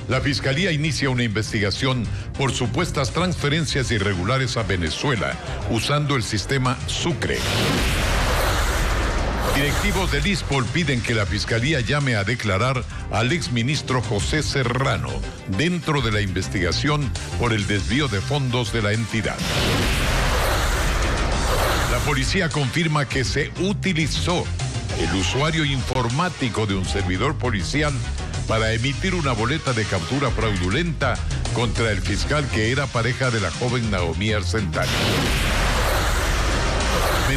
La Fiscalía inicia una investigación por supuestas transferencias irregulares a Venezuela usando el sistema Sucre. Directivos del ISPOL piden que la Fiscalía llame a declarar al exministro José Serrano dentro de la investigación por el desvío de fondos de la entidad. La policía confirma que se utilizó el usuario informático de un servidor policial para emitir una boleta de captura fraudulenta contra el fiscal que era pareja de la joven Naomi Arcentales.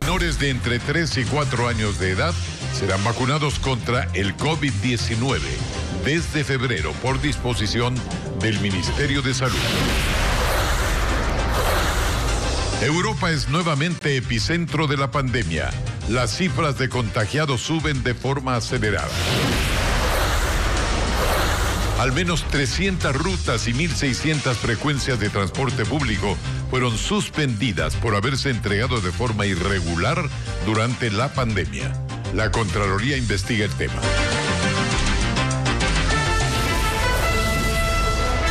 Menores de entre 3 y 4 años de edad serán vacunados contra el COVID-19 desde febrero por disposición del Ministerio de Salud. Europa es nuevamente epicentro de la pandemia. Las cifras de contagiados suben de forma acelerada. Al menos 300 rutas y 1.600 frecuencias de transporte público fueron suspendidas por haberse entregado de forma irregular durante la pandemia. La Contraloría investiga el tema.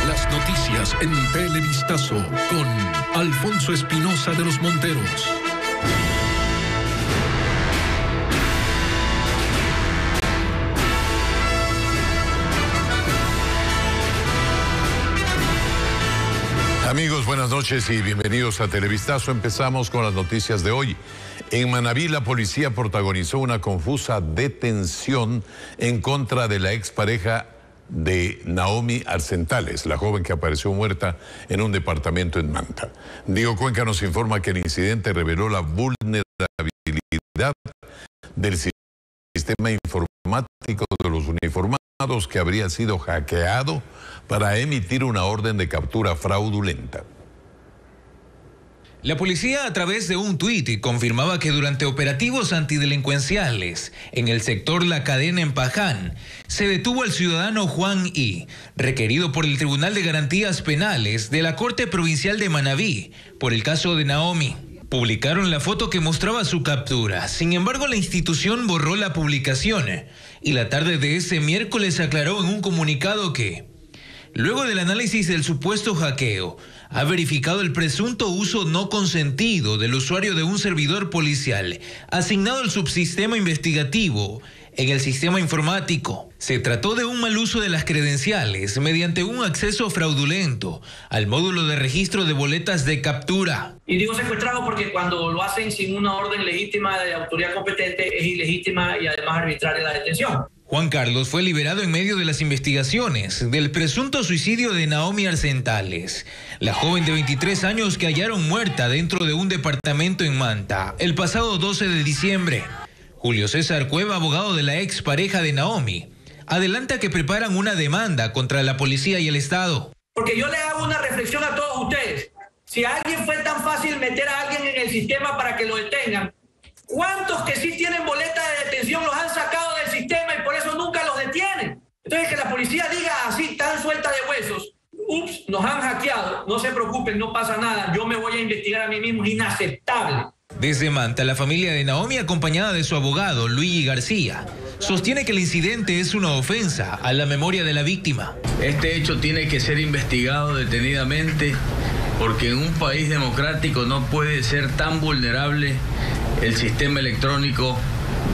Las noticias en Televistazo con Alfonso Espinosa de los Monteros. Amigos, buenas noches y bienvenidos a Televistazo. Empezamos con las noticias de hoy. En Manabí, la policía protagonizó una confusa detención en contra de la expareja de Naomi Arcentales, la joven que apareció muerta en un departamento en Manta. Diego Cuenca nos informa que el incidente reveló la vulnerabilidad del sistema informático de los uniformados que habría sido hackeado para emitir una orden de captura fraudulenta. La policía, a través de un tuit, confirmaba que durante operativos antidelincuenciales en el sector La Cadena en Paján, se detuvo al ciudadano Juan I., requerido por el Tribunal de Garantías Penales de la Corte Provincial de Manabí por el caso de Naomi. Publicaron la foto que mostraba su captura. Sin embargo, la institución borró la publicación y la tarde de ese miércoles aclaró en un comunicado que, luego del análisis del supuesto hackeo, ha verificado el presunto uso no consentido del usuario de un servidor policial asignado al subsistema investigativo en el sistema informático. Se trató de un mal uso de las credenciales mediante un acceso fraudulento al módulo de registro de boletas de captura. Y digo secuestrado porque cuando lo hacen sin una orden legítima de autoridad competente es ilegítima y además arbitraria la detención. Juan Carlos fue liberado en medio de las investigaciones del presunto suicidio de Naomi Arcentales, la joven de 23 años que hallaron muerta dentro de un departamento en Manta el pasado 12 de diciembre. Julio César Cueva, abogado de la expareja de Naomi, adelanta que preparan una demanda contra la policía y el Estado. Porque yo le hago una reflexión a todos ustedes. Si a alguien fue tan fácil meter a alguien en el sistema para que lo detengan, ¿cuántos que sí tienen boleta de detención los han sacado del sistema y por eso nunca los detienen? Entonces que la policía diga así, tan suelta de huesos, ups, nos han hackeado, no se preocupen, no pasa nada, yo me voy a investigar a mí mismo, es inaceptable. Desde Manta, la familia de Naomi, acompañada de su abogado, Luigi García, sostiene que el incidente es una ofensa a la memoria de la víctima. Este hecho tiene que ser investigado detenidamente porque en un país democrático no puede ser tan vulnerable el sistema electrónico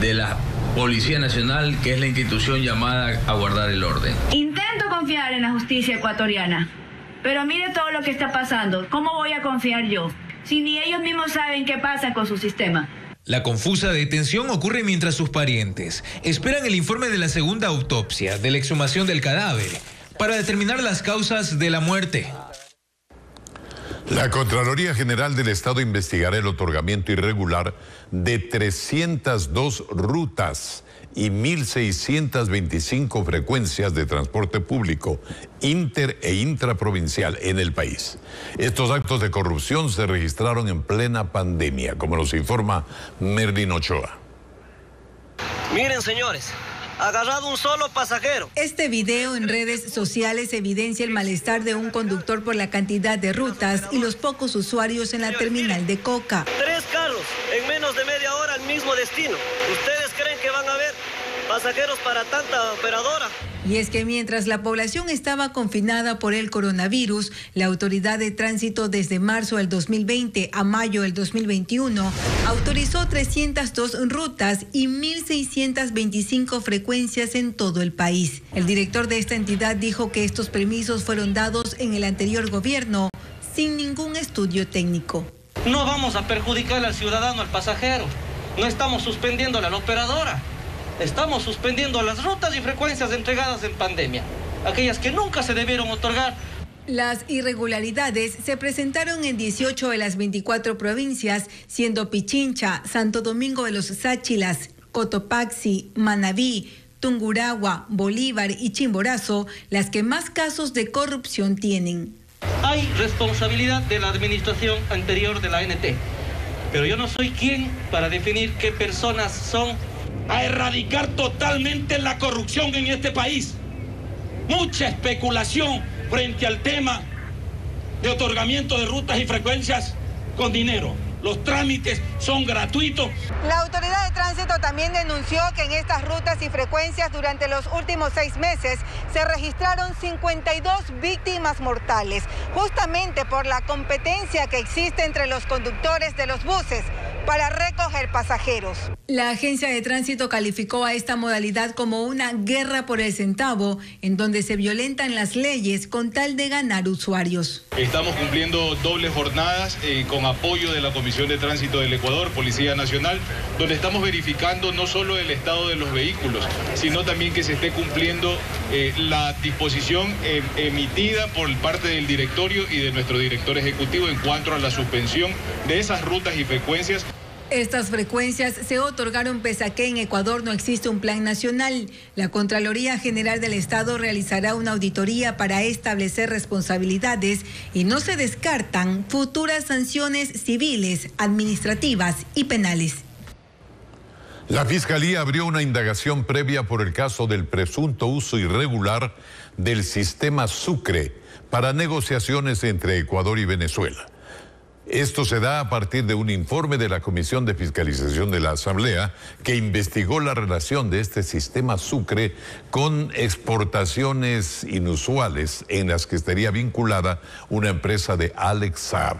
de la Policía Nacional, que es la institución llamada a guardar el orden. Intento confiar en la justicia ecuatoriana, pero mire todo lo que está pasando. ¿Cómo voy a confiar yo si ni ellos mismos saben qué pasa con su sistema? La confusa detención ocurre mientras sus parientes esperan el informe de la segunda autopsia de la exhumación del cadáver para determinar las causas de la muerte. La Contraloría General del Estado investigará el otorgamiento irregular de 302 rutas y 1.625 frecuencias de transporte público inter e intraprovincial en el país. Estos actos de corrupción se registraron en plena pandemia, como nos informa Merlin Ochoa. Miren, señores, agarrado un solo pasajero. Este video en redes sociales evidencia el malestar de un conductor por la cantidad de rutas y los pocos usuarios en la terminal de Coca. 3 carros en menos de media hora al mismo destino. ¿Ustedes creen que van a ver pasajeros para tanta operadora. Y es que mientras la población estaba confinada por el coronavirus, la Autoridad de Tránsito desde marzo del 2020 a mayo del 2021 autorizó 302 rutas y 1.625 frecuencias en todo el país. El director de esta entidad dijo que estos permisos fueron dados en el anterior gobierno sin ningún estudio técnico. No vamos a perjudicar al ciudadano, al pasajero. No estamos suspendiendo a la operadora. Estamos suspendiendo las rutas y frecuencias entregadas en pandemia, aquellas que nunca se debieron otorgar. Las irregularidades se presentaron en 18 de las 24 provincias, siendo Pichincha, Santo Domingo de los Sáchilas, Cotopaxi, Manabí, Tungurahua, Bolívar y Chimborazo las que más casos de corrupción tienen. Hay responsabilidad de la administración anterior de la ANT, pero yo no soy quien para definir qué personas son. A erradicar totalmente la corrupción en este país. Mucha especulación frente al tema de otorgamiento de rutas y frecuencias con dinero. Los trámites son gratuitos. La Autoridad de Tránsito también denunció que en estas rutas y frecuencias durante los últimos 6 meses se registraron 52 víctimas mortales, justamente por la competencia que existe entre los conductores de los buses para recoger pasajeros. La Agencia de Tránsito calificó a esta modalidad como una guerra por el centavo, en donde se violentan las leyes con tal de ganar usuarios. Estamos cumpliendo dobles jornadas con apoyo de la Comisión de Tránsito del Ecuador, Policía Nacional, donde estamos verificando no solo el estado de los vehículos, sino también que se esté cumpliendo la disposición emitida por parte del directorio y de nuestro director ejecutivo en cuanto a la suspensión de esas rutas y frecuencias. Estas frecuencias se otorgaron pese a que en Ecuador no existe un plan nacional. La Contraloría General del Estado realizará una auditoría para establecer responsabilidades y no se descartan futuras sanciones civiles, administrativas y penales. La Fiscalía abrió una indagación previa por el caso del presunto uso irregular del sistema Sucre para negociaciones entre Ecuador y Venezuela. Esto se da a partir de un informe de la Comisión de Fiscalización de la Asamblea que investigó la relación de este sistema Sucre con exportaciones inusuales en las que estaría vinculada una empresa de Alex Saab.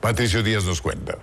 Patricio Díaz nos cuenta.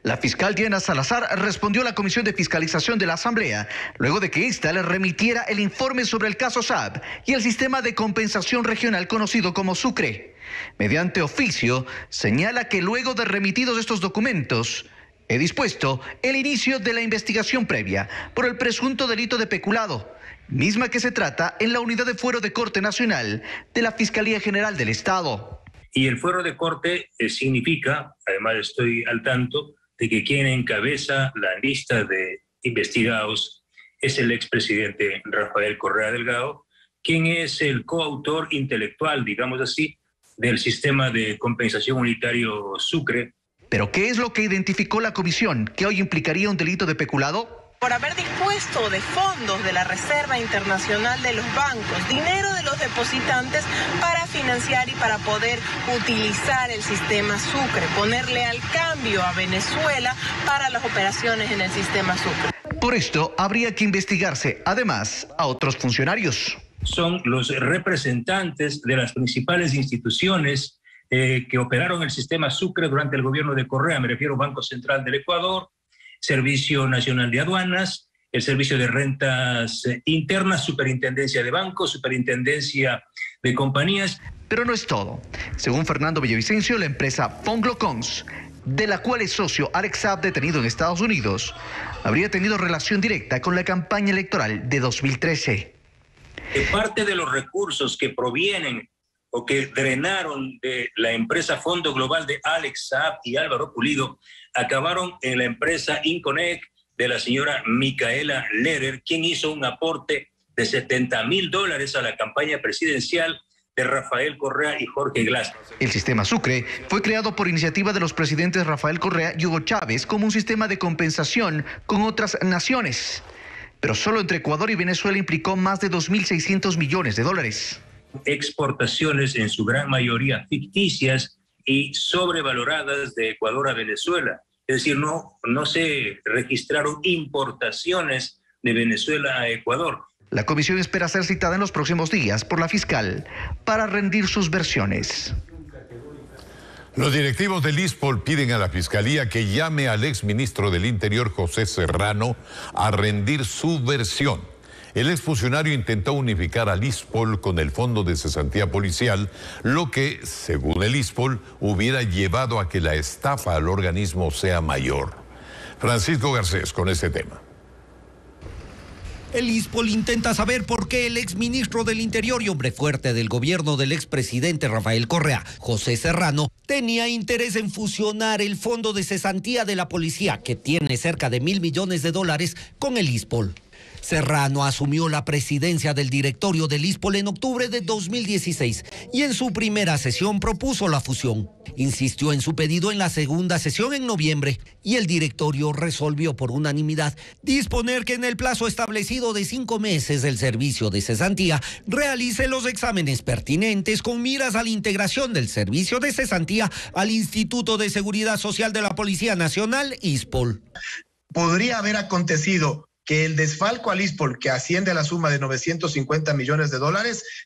La fiscal Diana Salazar respondió a la Comisión de Fiscalización de la Asamblea luego de que ésta le remitiera el informe sobre el caso Saab y el sistema de compensación regional conocido como Sucre. Mediante oficio, señala que luego de remitidos estos documentos, he dispuesto el inicio de la investigación previa por el presunto delito de peculado, misma que se trata en la Unidad de Fuero de Corte Nacional de la Fiscalía General del Estado. Y el fuero de corte significa, además estoy al tanto, de que quien encabeza la lista de investigados es el expresidente Rafael Correa Delgado, quien es el coautor intelectual, digamos así, del sistema de compensación unitario Sucre. ¿Pero qué es lo que identificó la comisión que hoy implicaría un delito de peculado? Por haber dispuesto de fondos de la Reserva Internacional de los bancos, dinero de los depositantes para financiar y para poder utilizar el sistema Sucre, ponerle al cambio a Venezuela para las operaciones en el sistema Sucre. Por esto habría que investigarse, además, a otros funcionarios. Son los representantes de las principales instituciones que operaron el sistema Sucre durante el gobierno de Correa. Me refiero al Banco Central del Ecuador, Servicio Nacional de Aduanas, el Servicio de Rentas Internas, Superintendencia de Bancos, Superintendencia de Compañías. Pero no es todo. Según Fernando Villavicencio, la empresa Fonglocons, de la cual es socio Alex Saab, detenido en Estados Unidos, habría tenido relación directa con la campaña electoral de 2013. Parte de los recursos que provienen o que drenaron de la empresa Fondo Global de Alex Saab y Álvaro Pulido acabaron en la empresa Inconec de la señora Micaela Lehrer, quien hizo un aporte de $70,000 a la campaña presidencial de Rafael Correa y Jorge Glass. El sistema Sucre fue creado por iniciativa de los presidentes Rafael Correa y Hugo Chávez como un sistema de compensación con otras naciones. Pero solo entre Ecuador y Venezuela implicó más de $2.600 millones. Exportaciones en su gran mayoría ficticias y sobrevaloradas de Ecuador a Venezuela. Es decir, no se registraron importaciones de Venezuela a Ecuador. La comisión espera ser citada en los próximos días por la fiscal para rendir sus versiones. Los directivos del ISPOL piden a la Fiscalía que llame al exministro del Interior, José Serrano, a rendir su versión. El exfuncionario intentó unificar al ISPOL con el Fondo de Cesantía Policial, lo que, según el ISPOL, hubiera llevado a que la estafa al organismo sea mayor. Francisco Garcés con este tema. El ISPOL intenta saber por qué el exministro del Interior y hombre fuerte del gobierno del expresidente Rafael Correa, José Serrano, tenía interés en fusionar el Fondo de Cesantía de la Policía, que tiene cerca de $1.000 millones, con el ISPOL. Serrano asumió la presidencia del directorio del ISPOL en octubre de 2016 y en su primera sesión propuso la fusión. Insistió en su pedido en la segunda sesión en noviembre y el directorio resolvió por unanimidad disponer que en el plazo establecido de 5 meses el servicio de cesantía realice los exámenes pertinentes con miras a la integración del servicio de cesantía al Instituto de Seguridad Social de la Policía Nacional, ISPOL. Podría haber acontecido que el desfalco al ISPOL, que asciende a la suma de $950 millones,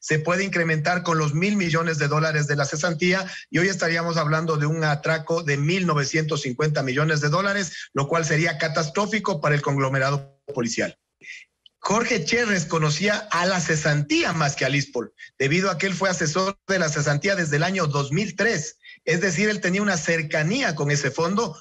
se puede incrementar con los $1.000 millones de la cesantía y hoy estaríamos hablando de un atraco de $1.950 millones, lo cual sería catastrófico para el conglomerado policial. Jorge Cherres conocía a la cesantía más que al ISPOL, debido a que él fue asesor de la cesantía desde el año 2003. Es decir, él tenía una cercanía con ese fondo.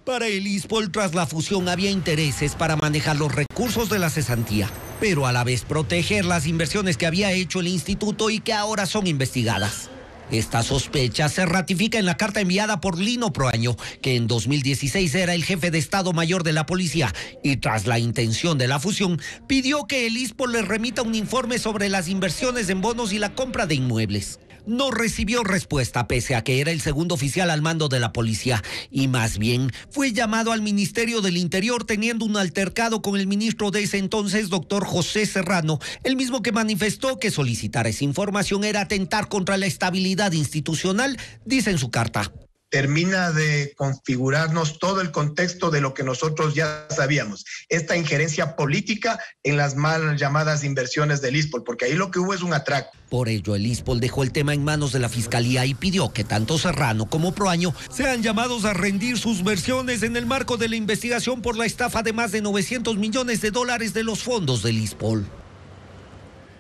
Para el ISPOL, tras la fusión, había intereses para manejar los recursos de la cesantía, pero a la vez proteger las inversiones que había hecho el instituto y que ahora son investigadas. Esta sospecha se ratifica en la carta enviada por Lino Proaño, que en 2016 era el jefe de Estado Mayor de la Policía, y tras la intención de la fusión, pidió que el ISPOL le remita un informe sobre las inversiones en bonos y la compra de inmuebles. No recibió respuesta pese a que era el segundo oficial al mando de la policía y más bien fue llamado al Ministerio del Interior teniendo un altercado con el ministro de ese entonces, doctor José Serrano, el mismo que manifestó que solicitar esa información era atentar contra la estabilidad institucional, dice en su carta. Termina de configurarnos todo el contexto de lo que nosotros ya sabíamos, esta injerencia política en las mal llamadas inversiones del ISPOL, porque ahí lo que hubo es un atraco. Por ello, el ISPOL dejó el tema en manos de la Fiscalía y pidió que tanto Serrano como Proaño sean llamados a rendir sus versiones en el marco de la investigación por la estafa de más de $900 millones de los fondos del ISPOL.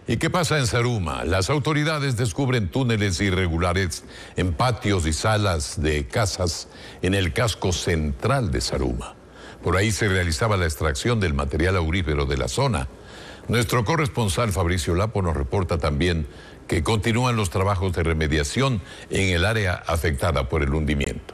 ¿Y qué pasa en Zaruma? Las autoridades descubren túneles irregulares en patios y salas de casas en el casco central de Zaruma. Por ahí se realizaba la extracción del material aurífero de la zona. Nuestro corresponsal Fabricio Lapo nos reporta también que continúan los trabajos de remediación en el área afectada por el hundimiento.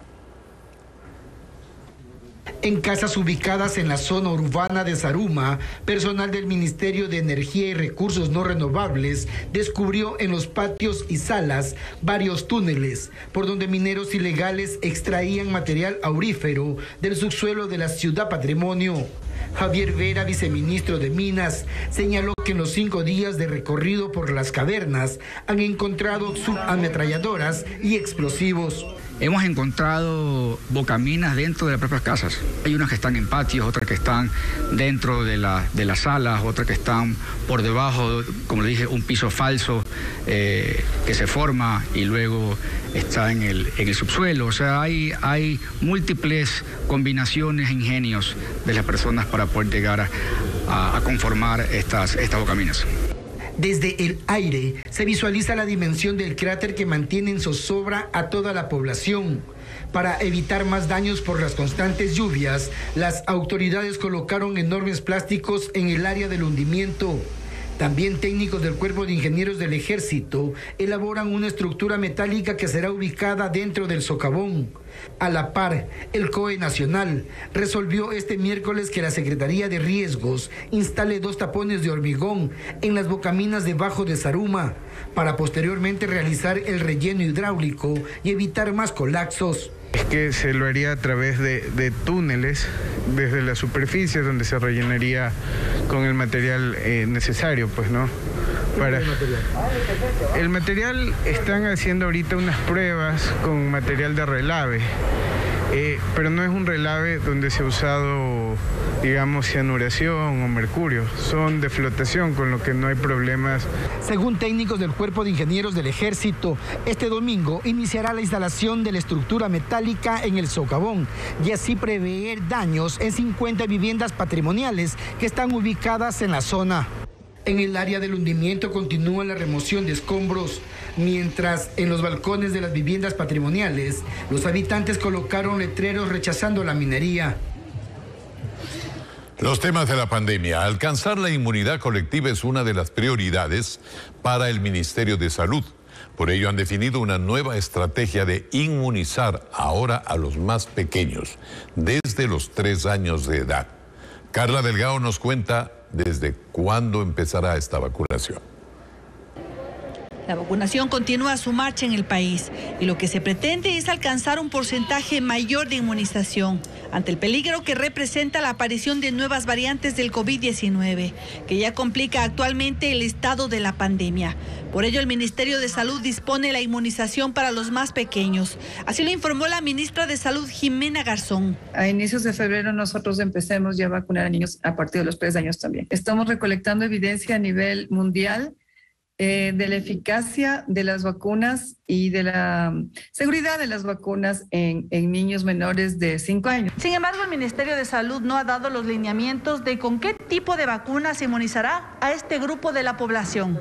En casas ubicadas en la zona urbana de Zaruma, personal del Ministerio de Energía y Recursos No Renovables descubrió en los patios y salas varios túneles por donde mineros ilegales extraían material aurífero del subsuelo de la ciudad patrimonio. Javier Vera, viceministro de Minas, señaló que en los 5 días de recorrido por las cavernas han encontrado subametralladoras y explosivos. Hemos encontrado bocaminas dentro de las propias casas. Hay unas que están en patios, otras que están dentro de las salas, otras que están por debajo, como le dije, un piso falso que se forma y luego está en el subsuelo. O sea, hay múltiples combinaciones, ingenios de las personas para poder llegar a conformar estas bocaminas. Desde el aire se visualiza la dimensión del cráter que mantiene en zozobra a toda la población. Para evitar más daños por las constantes lluvias, las autoridades colocaron enormes plásticos en el área del hundimiento. También técnicos del Cuerpo de Ingenieros del Ejército elaboran una estructura metálica que será ubicada dentro del socavón. A la par, el COE Nacional resolvió este miércoles que la Secretaría de Riesgos instale 2 tapones de hormigón en las bocaminas debajo de Zaruma para posteriormente realizar el relleno hidráulico y evitar más colapsos. Es que se lo haría a través de túneles desde la superficie donde se rellenaría con el material necesario, pues, ¿no? El material están haciendo ahorita unas pruebas con material de relave, pero no es un relave donde se ha usado digamos, cianuración o mercurio. Son de flotación, con lo que no hay problemas. Según técnicos del Cuerpo de Ingenieros del Ejército, este domingo iniciará la instalación de la estructura metálica en el socavón y así prever daños en 50 viviendas patrimoniales que están ubicadas en la zona. En el área del hundimiento continúa la remoción de escombros, mientras en los balcones de las viviendas patrimoniales los habitantes colocaron letreros rechazando la minería. Los temas de la pandemia. Alcanzar la inmunidad colectiva es una de las prioridades para el Ministerio de Salud. Por ello han definido una nueva estrategia de inmunizar ahora a los más pequeños, desde los 3 años de edad. Carla Delgado nos cuenta desde cuándo empezará esta vacunación. La vacunación continúa su marcha en el país y lo que se pretende es alcanzar un porcentaje mayor de inmunización ante el peligro que representa la aparición de nuevas variantes del COVID-19, que ya complica actualmente el estado de la pandemia. Por ello, el Ministerio de Salud dispone la inmunización para los más pequeños. Así lo informó la ministra de Salud, Jimena Garzón. A inicios de febrero nosotros empecemos ya a vacunar a niños a partir de los 3 años también. Estamos recolectando evidencia a nivel mundial de la eficacia de las vacunas y de la seguridad de las vacunas en niños menores de 5 años. Sin embargo, el Ministerio de Salud no ha dado los lineamientos de con qué tipo de vacuna se inmunizará a este grupo de la población.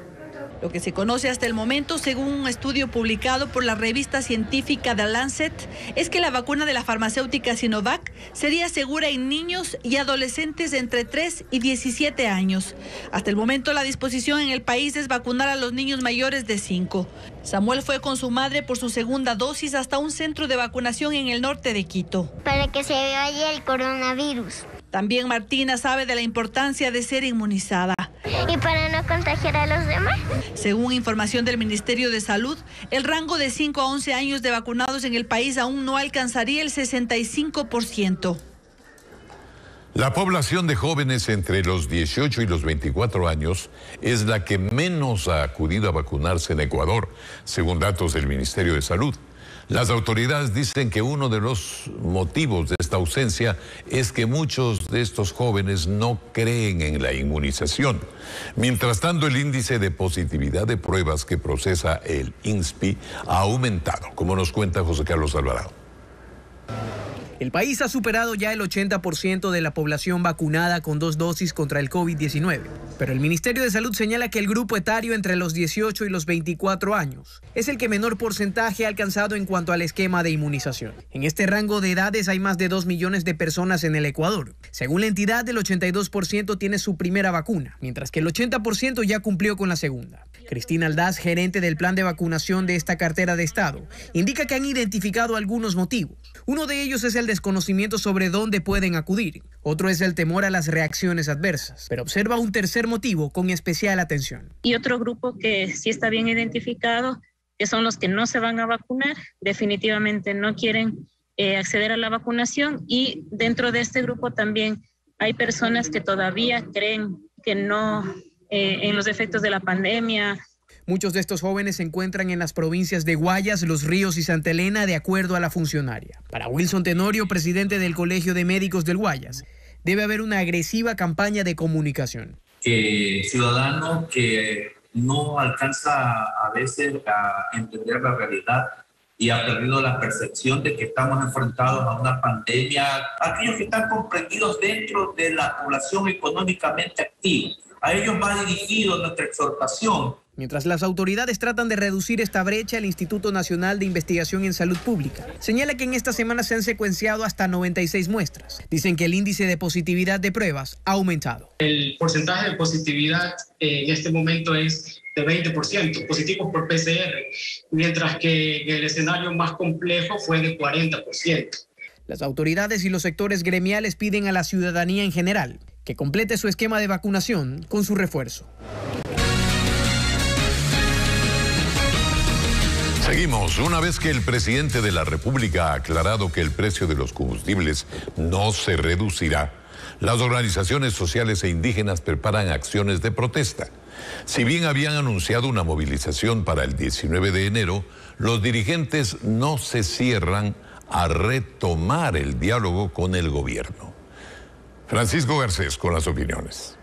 Lo que se conoce hasta el momento, según un estudio publicado por la revista científica The Lancet, es que la vacuna de la farmacéutica Sinovac sería segura en niños y adolescentes de entre 3 y 17 años. Hasta el momento, la disposición en el país es vacunar a los niños mayores de 5. Samuel fue con su madre por su segunda dosis hasta un centro de vacunación en el norte de Quito. Para que se vaya el coronavirus. También Martina sabe de la importancia de ser inmunizada. ¿Y para no contagiar a los demás? Según información del Ministerio de Salud, el rango de 5 a 11 años de vacunados en el país aún no alcanzaría el 65%. La población de jóvenes entre los 18 y los 24 años es la que menos ha acudido a vacunarse en Ecuador, según datos del Ministerio de Salud. Las autoridades dicen que uno de los motivos de esta ausencia es que muchos de estos jóvenes no creen en la inmunización. Mientras tanto, el índice de positividad de pruebas que procesa el INSPI ha aumentado, como nos cuenta José Carlos Alvarado. El país ha superado ya el 80% de la población vacunada con 2 dosis contra el COVID-19. Pero el Ministerio de Salud señala que el grupo etario entre los 18 y los 24 años es el que menor porcentaje ha alcanzado en cuanto al esquema de inmunización. En este rango de edades hay más de 2 millones de personas en el Ecuador. Según la entidad, el 82% tiene su primera vacuna, mientras que el 80% ya cumplió con la segunda. Cristina Aldaz, gerente del plan de vacunación de esta cartera de Estado, indica que han identificado algunos motivos. Uno de ellos es el desconocimiento sobre dónde pueden acudir. Otro es el temor a las reacciones adversas. Pero observa un tercer motivo con especial atención. Y otro grupo que sí está bien identificado, que son los que no se van a vacunar, definitivamente no quieren acceder a la vacunación. Y dentro de este grupo también hay personas que todavía creen que no en los efectos de la pandemia. Muchos de estos jóvenes se encuentran en las provincias de Guayas, Los Ríos y Santa Elena, de acuerdo a la funcionaria. Para Wilson Tenorio, presidente del Colegio de Médicos del Guayas, debe haber una agresiva campaña de comunicación. Ciudadano que no alcanza a veces a entender la realidad y ha perdido la percepción de que estamos enfrentados a una pandemia. Aquellos que están comprendidos dentro de la población económicamente activa, a ellos va dirigido nuestra exhortación. Mientras las autoridades tratan de reducir esta brecha, el Instituto Nacional de Investigación en Salud Pública señala que en esta semana se han secuenciado hasta 96 muestras. Dicen que el índice de positividad de pruebas ha aumentado. El porcentaje de positividad en este momento es de 20%, positivos por PCR, mientras que el escenario más complejo fue de 40%. Las autoridades y los sectores gremiales piden a la ciudadanía en general que complete su esquema de vacunación con su refuerzo. Seguimos. Una vez que el presidente de la República ha aclarado que el precio de los combustibles no se reducirá, las organizaciones sociales e indígenas preparan acciones de protesta. Si bien habían anunciado una movilización para el 19 de enero, los dirigentes no se cierran a retomar el diálogo con el gobierno. Francisco Garcés con las opiniones.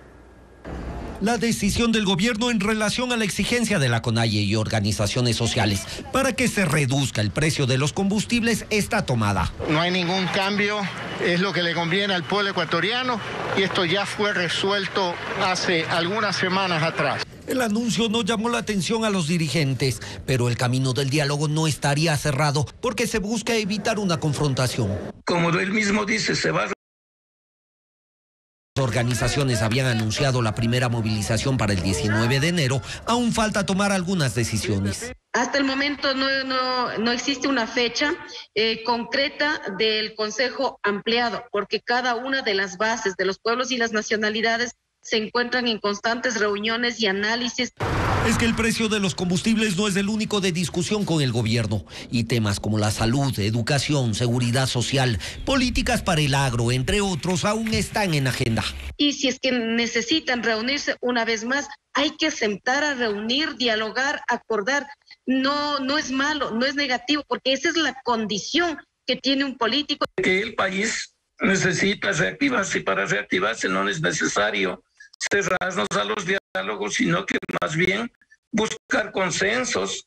La decisión del gobierno en relación a la exigencia de la CONAIE y organizaciones sociales para que se reduzca el precio de los combustibles está tomada. No hay ningún cambio, es lo que le conviene al pueblo ecuatoriano y esto ya fue resuelto hace algunas semanas atrás. El anuncio no llamó la atención a los dirigentes, pero el camino del diálogo no estaría cerrado porque se busca evitar una confrontación. Como él mismo dice, se va. Las organizaciones habían anunciado la primera movilización para el 19 de enero, aún falta tomar algunas decisiones. Hasta el momento no existe una fecha concreta del Consejo Ampliado, porque cada una de las bases de los pueblos y las nacionalidades se encuentran en constantes reuniones y análisis. Es que el precio de los combustibles no es el único de discusión con el gobierno y temas como la salud, educación, seguridad social, políticas para el agro, entre otros, aún están en agenda. Y si es que necesitan reunirse una vez más, hay que sentar a reunir, dialogar, acordar. No es malo, no es negativo, porque esa es la condición que tiene un político. Que el país necesita reactivarse y para reactivarse no es necesario cerrarnos a los diálogos, sino que más bien buscar consensos.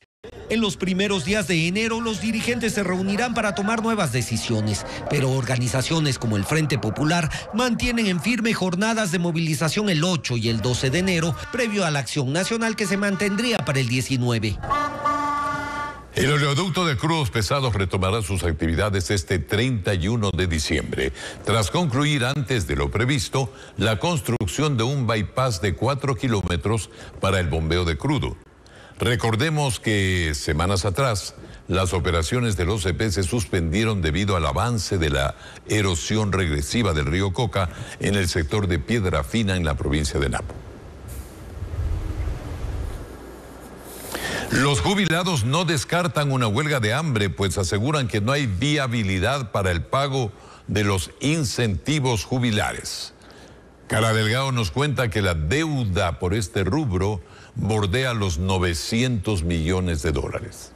En los primeros días de enero, los dirigentes se reunirán para tomar nuevas decisiones, pero organizaciones como el Frente Popular mantienen en firme jornadas de movilización el 8 y el 12 de enero, previo a la acción nacional que se mantendría para el 19. El oleoducto de crudos pesados retomará sus actividades este 31 de diciembre, tras concluir antes de lo previsto la construcción de un bypass de 4 kilómetros para el bombeo de crudo. Recordemos que semanas atrás las operaciones del OCP se suspendieron debido al avance de la erosión regresiva del río Coca en el sector de Piedra Fina en la provincia de Napo. Los jubilados no descartan una huelga de hambre, pues aseguran que no hay viabilidad para el pago de los incentivos jubilares. Cara Delgado nos cuenta que la deuda por este rubro bordea los 900 millones de dólares.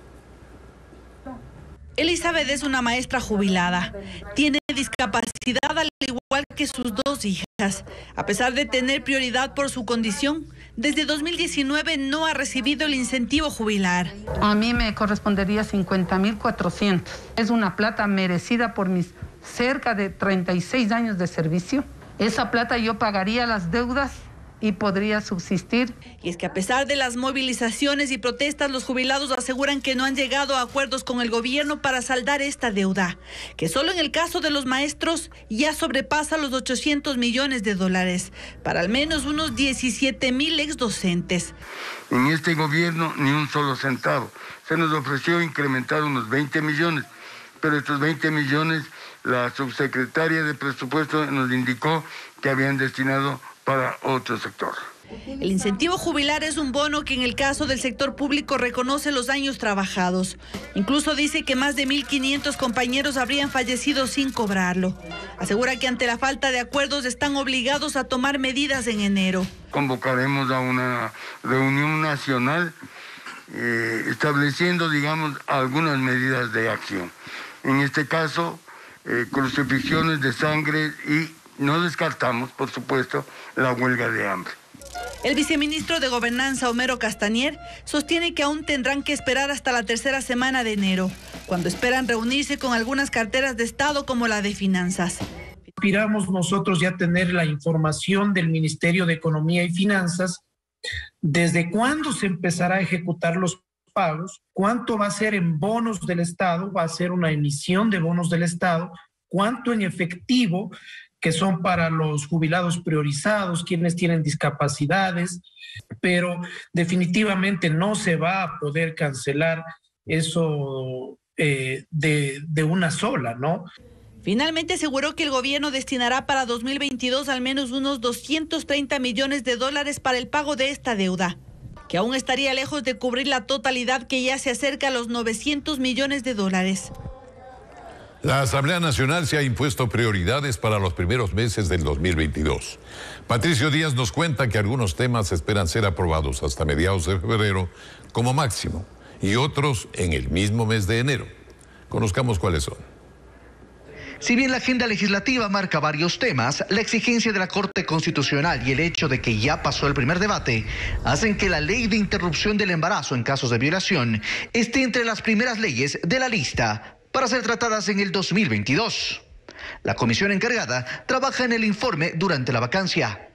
Elizabeth es una maestra jubilada. Tiene discapacidad al igual que sus 2 hijas. A pesar de tener prioridad por su condición, desde 2019 no ha recibido el incentivo jubilar. A mí me correspondería 50.400. Es una plata merecida por mis cerca de 36 años de servicio. Esa plata yo pagaría las deudas y podría subsistir. Y es que a pesar de las movilizaciones y protestas, los jubilados aseguran que no han llegado a acuerdos con el gobierno para saldar esta deuda, que solo en el caso de los maestros ya sobrepasa los 800 millones de dólares, para al menos unos 17,000 exdocentes. En este gobierno ni un solo centavo. Se nos ofreció incrementar unos 20 millones, pero estos 20 millones la subsecretaria de presupuesto nos indicó que habían destinado para otro sector. El incentivo jubilar es un bono que en el caso del sector público reconoce los años trabajados. Incluso dice que más de 1.500 compañeros habrían fallecido sin cobrarlo. Asegura que ante la falta de acuerdos están obligados a tomar medidas en enero. Convocaremos a una reunión nacional estableciendo, digamos, algunas medidas de acción. En este caso, crucifixiones de sangre y no descartamos, por supuesto, la huelga de hambre. El viceministro de Gobernanza, Homero Castañer, sostiene que aún tendrán que esperar hasta la tercera semana de enero, cuando esperan reunirse con algunas carteras de Estado como la de Finanzas. Aspiramos nosotros ya tener la información del Ministerio de Economía y Finanzas, desde cuándo se empezará a ejecutar los pagos, cuánto va a ser en bonos del Estado, va a ser una emisión de bonos del Estado, cuánto en efectivo, que son para los jubilados priorizados, quienes tienen discapacidades, pero definitivamente no se va a poder cancelar eso de una sola, ¿no? Finalmente aseguró que el gobierno destinará para 2022 al menos unos 230 millones de dólares para el pago de esta deuda, que aún estaría lejos de cubrir la totalidad que ya se acerca a los 900 millones de dólares. La Asamblea Nacional se ha impuesto prioridades para los primeros meses del 2022. Patricio Díaz nos cuenta que algunos temas esperan ser aprobados hasta mediados de febrero como máximo y otros en el mismo mes de enero. Conozcamos cuáles son. Si bien la agenda legislativa marca varios temas, la exigencia de la Corte Constitucional y el hecho de que ya pasó el primer debate hacen que la ley de interrupción del embarazo en casos de violación esté entre las primeras leyes de la lista para ser tratadas en el 2022. La comisión encargada trabaja en el informe durante la vacancia.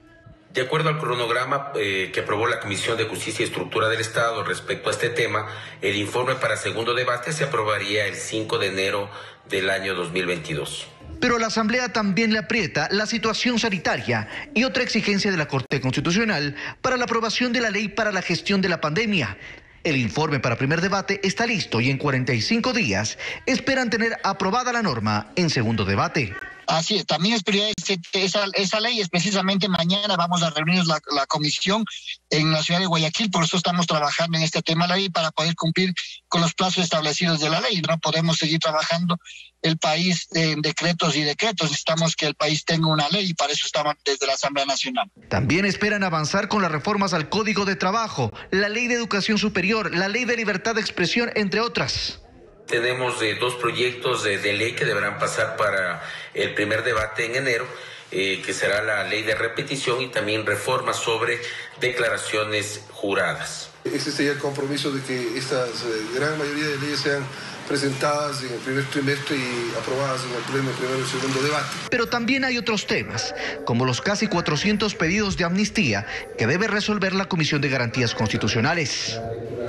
De acuerdo al cronograma que aprobó la Comisión de Justicia y Estructura del Estado respecto a este tema, el informe para segundo debate se aprobaría el 5 de enero del año 2022. Pero la Asamblea también le aprieta la situación sanitaria y otra exigencia de la Corte Constitucional para la aprobación de la ley para la gestión de la pandemia. El informe para primer debate está listo y en 45 días esperan tener aprobada la norma en segundo debate. Así es, también es prioridad esa ley. Es precisamente mañana vamos a reunirnos la comisión en la ciudad de Guayaquil, por eso estamos trabajando en este tema de la ley para poder cumplir con los plazos establecidos de la ley. No podemos seguir trabajando el país en decretos y decretos, necesitamos que el país tenga una ley y para eso estamos desde la Asamblea Nacional. También esperan avanzar con las reformas al Código de Trabajo, la Ley de Educación Superior, la Ley de Libertad de Expresión, entre otras. Tenemos dos proyectos de ley que deberán pasar para el primer debate en enero, que será la ley de repetición y también reformas sobre declaraciones juradas. Ese sería el compromiso de que estas gran mayoría de leyes sean presentadas en el primer trimestre y aprobadas en el pleno primero y segundo debate. Pero también hay otros temas, como los casi 400 pedidos de amnistía que debe resolver la Comisión de Garantías Constitucionales.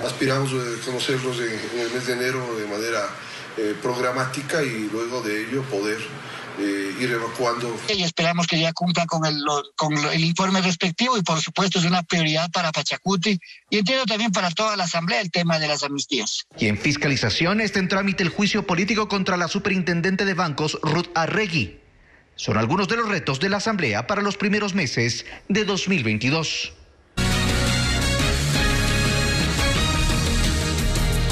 Aspiramos a conocerlos en el mes de enero de manera programática y luego de ello poder ir evacuando. Y esperamos que ya cumplan con el informe respectivo y por supuesto es una prioridad para Pachacuti y entiendo también para toda la Asamblea el tema de las amnistías. Y en fiscalización está en trámite el juicio político contra la superintendente de bancos, Ruth Arregui. Son algunos de los retos de la Asamblea para los primeros meses de 2022.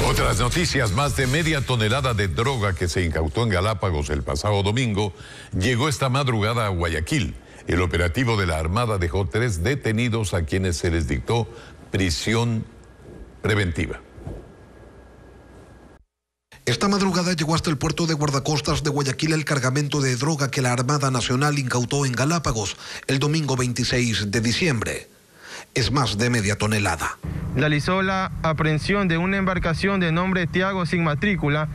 Otras noticias, más de media tonelada de droga que se incautó en Galápagos el pasado domingo llegó esta madrugada a Guayaquil. El operativo de la Armada dejó 3 detenidos a quienes se les dictó prisión preventiva. Esta madrugada llegó hasta el puerto de guardacostas de Guayaquil el cargamento de droga que la Armada Nacional incautó en Galápagos el domingo 26 de diciembre. Es más de media tonelada. Realizó la aprehensión de una embarcación de nombre Tiago sin matrícula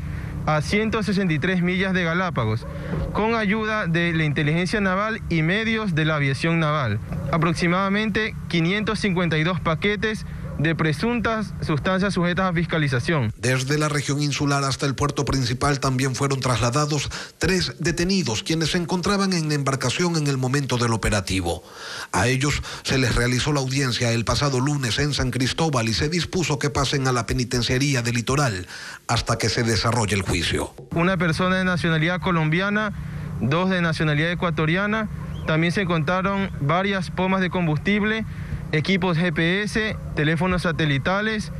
a 163 millas de Galápagos, con ayuda de la inteligencia naval y medios de la aviación naval. Aproximadamente 552 paquetes de presuntas sustancias sujetas a fiscalización. Desde la región insular hasta el puerto principal también fueron trasladados 3 detenidos, quienes se encontraban en la embarcación en el momento del operativo. A ellos se les realizó la audiencia el pasado lunes en San Cristóbal y se dispuso que pasen a la penitenciaría del Litoral hasta que se desarrolle el juicio. Una persona de nacionalidad colombiana, 2 de nacionalidad ecuatoriana, también se encontraron varias pomas de combustible, equipos GPS, teléfonos satelitales,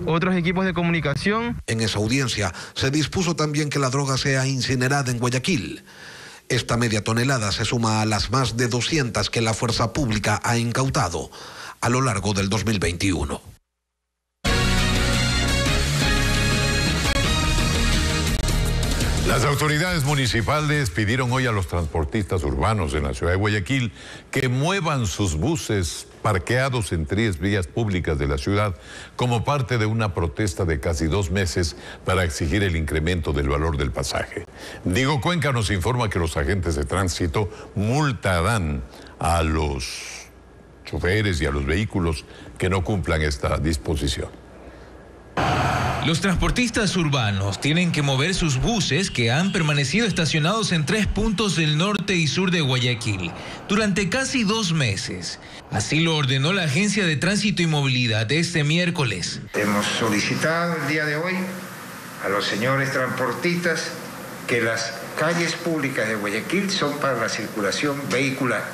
otros equipos de comunicación. En esa audiencia se dispuso también que la droga sea incinerada en Guayaquil. Esta media tonelada se suma a las más de 200 que la fuerza pública ha incautado a lo largo del 2021. Las autoridades municipales pidieron hoy a los transportistas urbanos en la ciudad de Guayaquil que muevan sus buses parqueados en 3 vías públicas de la ciudad como parte de una protesta de casi 2 meses para exigir el incremento del valor del pasaje. Diego Cuenca nos informa que los agentes de tránsito multarán a los choferes y a los vehículos que no cumplan esta disposición. Los transportistas urbanos tienen que mover sus buses que han permanecido estacionados en 3 puntos del norte y sur de Guayaquil durante casi 2 meses. Así lo ordenó la Agencia de Tránsito y Movilidad este miércoles. Hemos solicitado el día de hoy a los señores transportistas que las calles públicas de Guayaquil son para la circulación vehicular.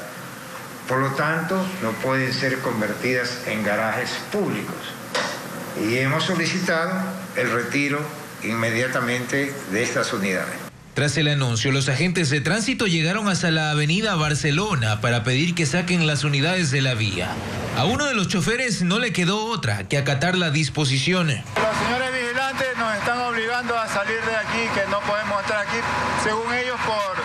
Por lo tanto, no pueden ser convertidas en garajes públicos. Y hemos solicitado el retiro inmediatamente de estas unidades. Tras el anuncio, los agentes de tránsito llegaron hasta la avenida Barcelona para pedir que saquen las unidades de la vía. A uno de los choferes no le quedó otra que acatar la disposición. Los señores vigilantes nos están obligando a salir de aquí, que no podemos estar aquí, según ellos, por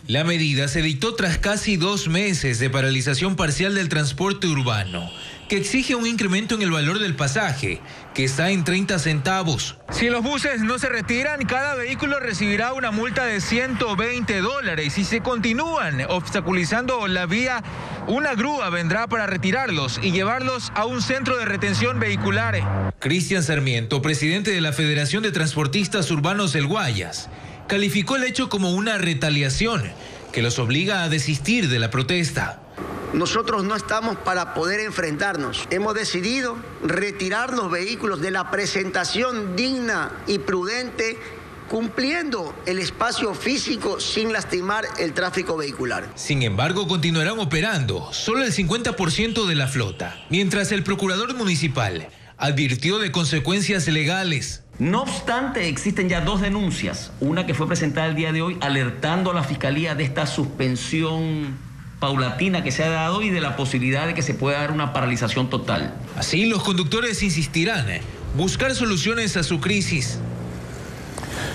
La medida se dictó tras casi 2 meses de paralización parcial del transporte urbano, que exige un incremento en el valor del pasaje, que está en 30 centavos. Si los buses no se retiran, cada vehículo recibirá una multa de $120. Si se continúan obstaculizando la vía, una grúa vendrá para retirarlos y llevarlos a un centro de retención vehicular. Cristian Sarmiento, presidente de la Federación de Transportistas Urbanos del Guayas, calificó el hecho como una retaliación que los obliga a desistir de la protesta. Nosotros no estamos para poder enfrentarnos. Hemos decidido retirar los vehículos de la presentación digna y prudente, cumpliendo el espacio físico sin lastimar el tráfico vehicular. Sin embargo, continuarán operando solo el 50% de la flota, mientras el procurador municipal advirtió de consecuencias legales. No obstante, existen ya 2 denuncias, una que fue presentada el día de hoy alertando a la Fiscalía de esta suspensión paulatina que se ha dado y de la posibilidad de que se pueda dar una paralización total. Así, los conductores insistirán en buscar soluciones a su crisis.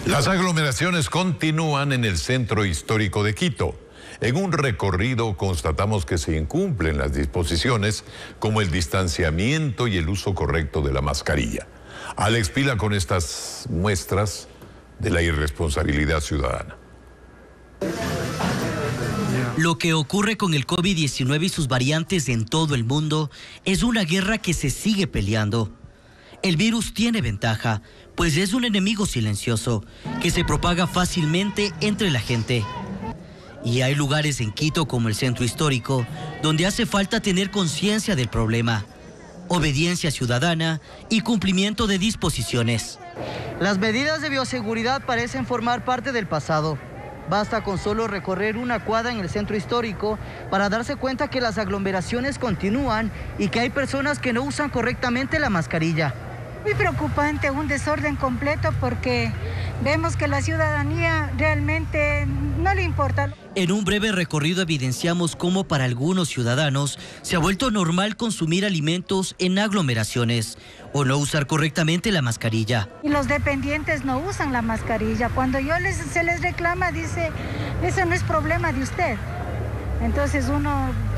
Las aglomeraciones continúan en el centro histórico de Quito. En un recorrido constatamos que se incumplen las disposiciones como el distanciamiento y el uso correcto de la mascarilla. Alex Pila con estas muestras de la irresponsabilidad ciudadana. Lo que ocurre con el COVID-19 y sus variantes en todo el mundo es una guerra que se sigue peleando. El virus tiene ventaja, pues es un enemigo silencioso que se propaga fácilmente entre la gente. Y hay lugares en Quito como el centro histórico donde hace falta tener conciencia del problema, obediencia ciudadana y cumplimiento de disposiciones. Las medidas de bioseguridad parecen formar parte del pasado. Basta con solo recorrer una cuadra en el centro histórico para darse cuenta que las aglomeraciones continúan y que hay personas que no usan correctamente la mascarilla. Muy preocupante, un desorden completo porque vemos que la ciudadanía realmente no le importa. En un breve recorrido evidenciamos cómo para algunos ciudadanos se ha vuelto normal consumir alimentos en aglomeraciones o no usar correctamente la mascarilla. Y los dependientes no usan la mascarilla. Cuando se les reclama, dice, eso no es problema de usted. Entonces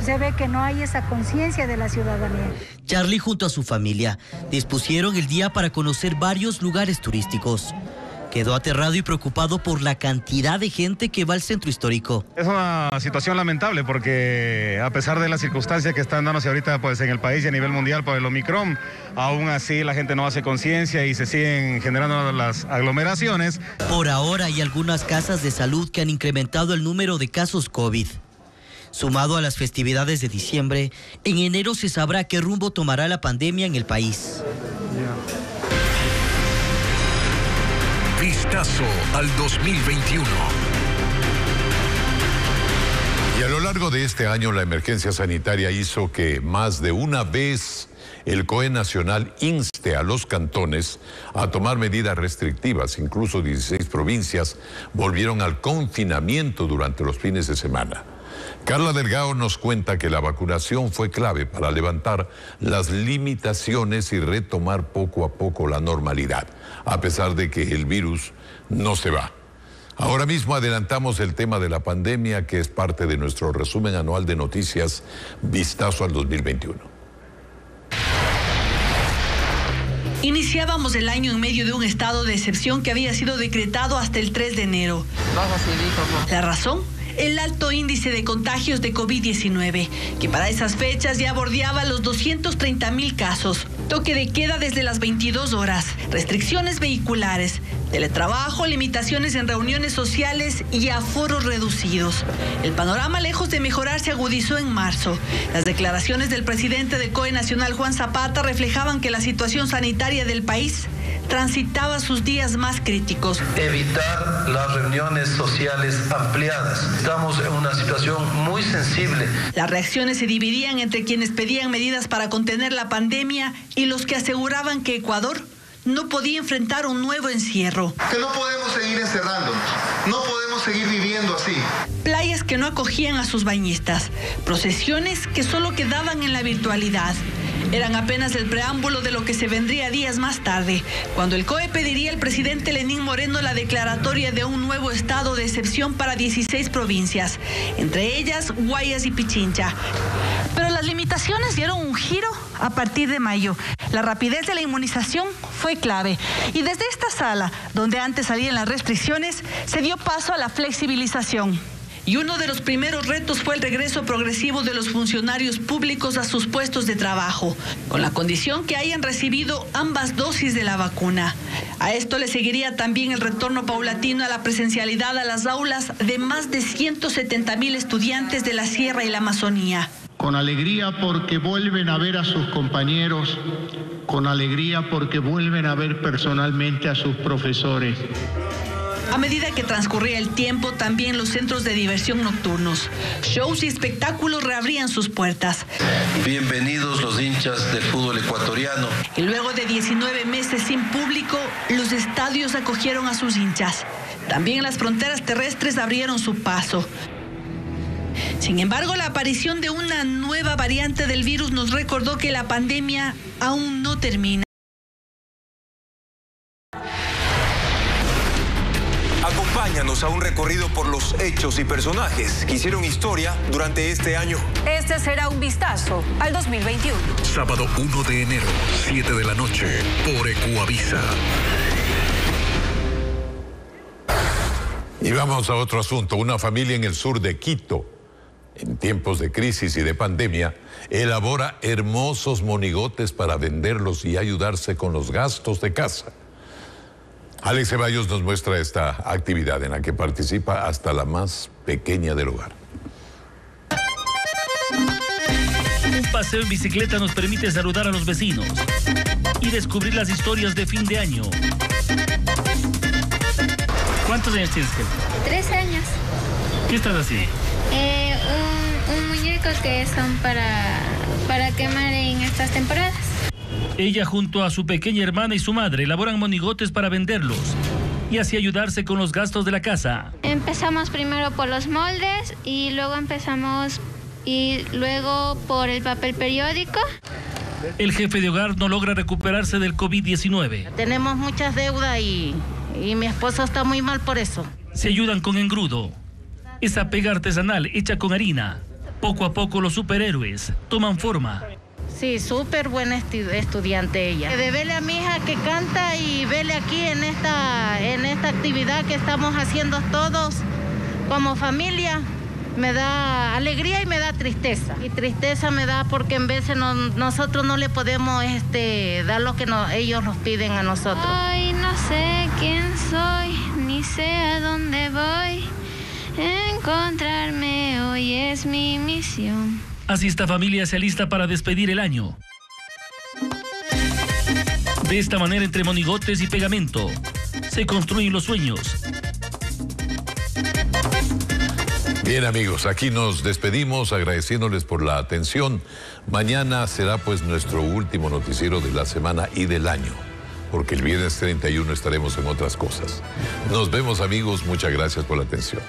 se ve que no hay esa conciencia de la ciudadanía. Charlie junto a su familia dispusieron el día para conocer varios lugares turísticos. Quedó aterrado y preocupado por la cantidad de gente que va al centro histórico. Es una situación lamentable porque a pesar de las circunstancias que están dándose ahorita pues, en el país y a nivel mundial por el Omicron, aún así la gente no hace conciencia y se siguen generando las aglomeraciones. Por ahora hay algunas casas de salud que han incrementado el número de casos COVID. Sumado a las festividades de diciembre, en enero se sabrá qué rumbo tomará la pandemia en el país. Vistazo al 2021. Y a lo largo de este año la emergencia sanitaria hizo que más de una vez el COE Nacional inste a los cantones a tomar medidas restrictivas. Incluso 16 provincias volvieron al confinamiento durante los fines de semana. Carla Delgado nos cuenta que la vacunación fue clave para levantar las limitaciones y retomar poco a poco la normalidad, a pesar de que el virus no se va. Ahora mismo adelantamos el tema de la pandemia, que es parte de nuestro resumen anual de noticias Vistazo al 2021. Iniciábamos el año en medio de un estado de excepción que había sido decretado hasta el 3 de enero. ¿La razón? El alto índice de contagios de COVID-19, que para esas fechas ya bordeaba los 230,000 casos. Toque de queda desde las 22 horas, restricciones vehiculares, teletrabajo, limitaciones en reuniones sociales y aforos reducidos. El panorama, lejos de mejorar, se agudizó en marzo. Las declaraciones del presidente de COE Nacional, Juan Zapata, reflejaban que la situación sanitaria del país transitaba sus días más críticos. Evitar las reuniones sociales ampliadas. Estamos en una situación muy sensible. Las reacciones se dividían entre quienes pedían medidas para contener la pandemia y los que aseguraban que Ecuador no podía enfrentar un nuevo encierro. Que no podemos seguir encerrándonos, no podemos seguir viviendo así. Playas que no acogían a sus bañistas, procesiones que solo quedaban en la virtualidad. Eran apenas el preámbulo de lo que se vendría días más tarde, cuando el COE pediría al presidente Lenín Moreno la declaratoria de un nuevo estado de excepción para 16 provincias, entre ellas Guayas y Pichincha. Pero las limitaciones dieron un giro a partir de mayo. La rapidez de la inmunización fue clave y desde esta sala, donde antes salían las restricciones, se dio paso a la flexibilización. Y uno de los primeros retos fue el regreso progresivo de los funcionarios públicos a sus puestos de trabajo, con la condición que hayan recibido ambas dosis de la vacuna. A esto le seguiría también el retorno paulatino a la presencialidad a las aulas de más de 170,000 estudiantes de la Sierra y la Amazonía. Con alegría porque vuelven a ver a sus compañeros, con alegría porque vuelven a ver personalmente a sus profesores. A medida que transcurría el tiempo, también los centros de diversión nocturnos, shows y espectáculos reabrían sus puertas. Bienvenidos los hinchas del fútbol ecuatoriano. Y luego de 19 meses sin público, los estadios acogieron a sus hinchas. También las fronteras terrestres abrieron su paso. Sin embargo, la aparición de una nueva variante del virus nos recordó que la pandemia aún no termina. Acompáñanos a un recorrido por los hechos y personajes que hicieron historia durante este año. Este será un vistazo al 2021. Sábado 1 de enero, 7 de la noche, por Ecuavisa. Y vamos a otro asunto. Una familia en el sur de Quito, en tiempos de crisis y de pandemia, elabora hermosos monigotes para venderlos y ayudarse con los gastos de casa. Alex Ceballos nos muestra esta actividad en la que participa hasta la más pequeña del hogar. Un paseo en bicicleta nos permite saludar a los vecinos y descubrir las historias de fin de año. ¿Cuántos años tienes, Kelly? 13 años. ¿Qué estás haciendo? Un muñeco que son para quemar en estas temporadas. Ella junto a su pequeña hermana y su madre elaboran monigotes para venderlos y así ayudarse con los gastos de la casa. Empezamos primero por los moldes y luego por el papel periódico. El jefe de hogar no logra recuperarse del COVID-19. Tenemos muchas deudas y mi esposo está muy mal por eso. Se ayudan con engrudo, esa pega artesanal hecha con harina. Poco a poco los superhéroes toman forma. Sí, súper buena estudiante ella. De verle a mi hija que canta y verle aquí en esta actividad que estamos haciendo todos como familia, me da alegría y me da tristeza. Y tristeza me da porque en veces nosotros no le podemos dar lo que ellos nos piden a nosotros. Hoy no sé quién soy, ni sé a dónde voy. Encontrarme hoy es mi misión. Así esta familia se alista para despedir el año. De esta manera, entre monigotes y pegamento, se construyen los sueños. Bien, amigos, aquí nos despedimos agradeciéndoles por la atención. Mañana será pues nuestro último noticiero de la semana y del año, porque el viernes 31 estaremos en otras cosas. Nos vemos, amigos, muchas gracias por la atención.